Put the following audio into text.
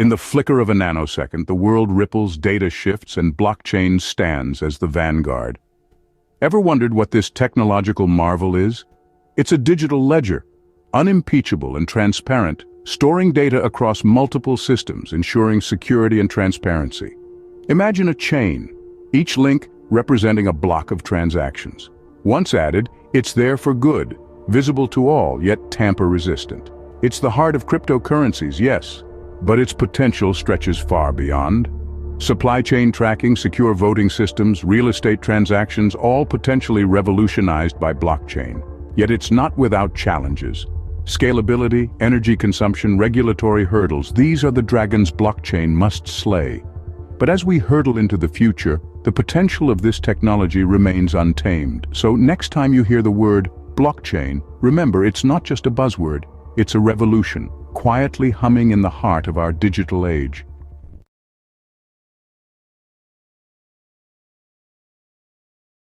In the flicker of a nanosecond, the world ripples, data shifts, and blockchain stands as the vanguard. Ever wondered what this technological marvel is? It's a digital ledger, unimpeachable and transparent, storing data across multiple systems, ensuring security and transparency. Imagine a chain, each link representing a block of transactions. Once added, it's there for good, visible to all, yet tamper-resistant. It's the heart of cryptocurrencies, yes, but its potential stretches far beyond. Supply chain tracking, secure voting systems, real estate transactions, all potentially revolutionized by blockchain. Yet it's not without challenges. Scalability, energy consumption, regulatory hurdles, these are the dragons blockchain must slay. But as we hurtle into the future, the potential of this technology remains untamed. So next time you hear the word blockchain, remember it's not just a buzzword, it's a revolution, quietly humming in the heart of our digital age.